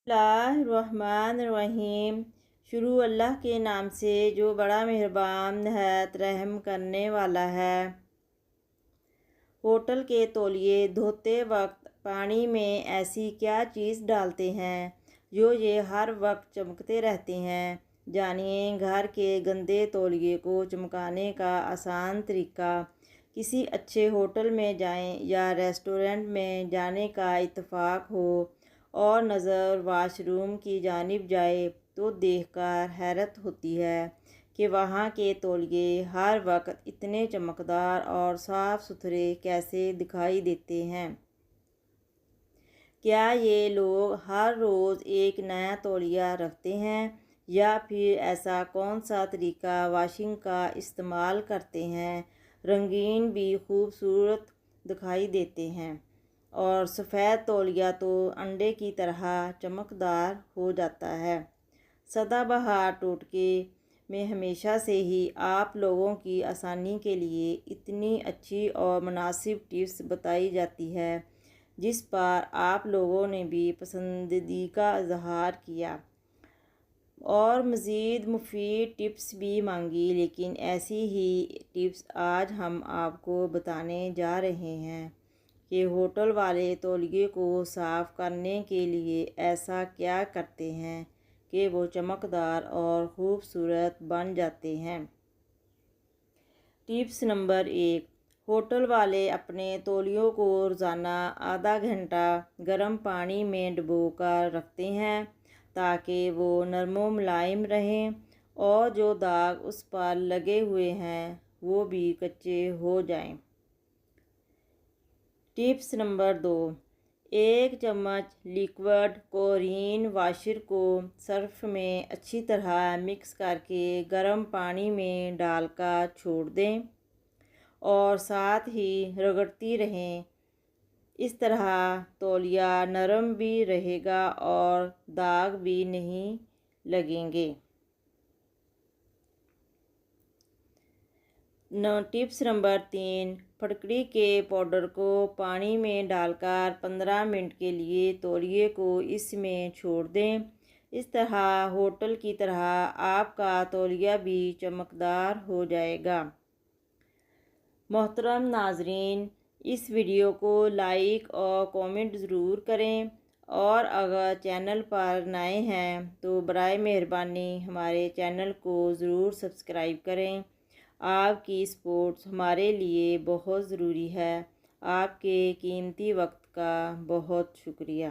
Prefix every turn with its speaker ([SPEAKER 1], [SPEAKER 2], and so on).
[SPEAKER 1] اللہ الرحمن الرحیم۔ شروع اللہ کے نام سے جو بڑا مہربان نہایت رحم کرنے والا ہے۔ ہوٹل کے تولیے دھوتے وقت پانی میں ایسی کیا چیز ڈالتے ہیں جو یہ ہر وقت چمکتے رہتے ہیں؟ جانیے گھر کے گندے تولیے کو چمکانے کا آسان طریقہ۔ کسی اچھے ہوٹل میں جائیں یا ریسٹورنٹ میں جانے کا اتفاق ہو اور نظر واش روم کی جانب جائے تو دیکھ کر حیرت ہوتی ہے کہ وہاں کے تولیے ہر وقت اتنے چمکدار اور صاف ستھرے کیسے دکھائی دیتے ہیں۔ کیا یہ لوگ ہر روز ایک نیا تولیہ رکھتے ہیں یا پھر ایسا کون سا طریقہ واشنگ کا استعمال کرتے ہیں؟ رنگین بھی خوبصورت دکھائی دیتے ہیں اور سفید تولیہ تو انڈے کی طرح چمکدار ہو جاتا ہے۔ سدا بہار ٹوٹکے میں ہمیشہ سے ہی آپ لوگوں کی آسانی کے لیے اتنی اچھی اور مناسب ٹپس بتائی جاتی ہے جس پر آپ لوگوں نے بھی پسندیدگی کا اظہار کیا اور مزید مفید ٹپس بھی مانگی، لیکن ایسی ہی ٹپس آج ہم آپ کو بتانے جا رہے ہیں کہ ہوٹل والے تولیے کو صاف کرنے کے لیے ایسا کیا کرتے ہیں کہ وہ چمکدار اور خوبصورت بن جاتے ہیں۔ ٹپس نمبر 1، ہوٹل والے اپنے تولیوں کو روزانہ آدھا گھنٹہ گرم پانی میں ڈبو کر رکھتے ہیں تاکہ وہ نرم و ملائم رہیں اور جو داغ اس پر لگے ہوئے ہیں وہ بھی کچے ہو جائیں۔ ٹپس نمبر 2، 1 چمچ لیکوڈ کلورین واشر کو صرف میں اچھی طرح مکس کر کے گرم پانی میں ڈال کر چھوڑ دیں اور ساتھ ہی رگڑتی رہیں۔ اس طرح تولیہ نرم بھی رہے گا اور داغ بھی نہیں لگیں گے۔ ٹپس نمبر 3، پھٹکڑی کے پاؤڈر کو پانی میں ڈال کر 15 منٹ کے لیے تولیے کو اس میں چھوڑ دیں۔ اس طرح ہوٹل کی طرح آپ کا تولیہ بھی چمکدار ہو جائے گا۔ محترم ناظرین، اس ویڈیو کو لائک اور کامنٹ ضرور کریں اور اگر چینل پر نئے ہیں تو برائے مہربانی ہمارے چینل کو ضرور سبسکرائب کریں۔ آپ کی سپورٹ ہمارے لیے بہت ضروری ہے۔ آپ کے قیمتی وقت کا بہت شکریہ۔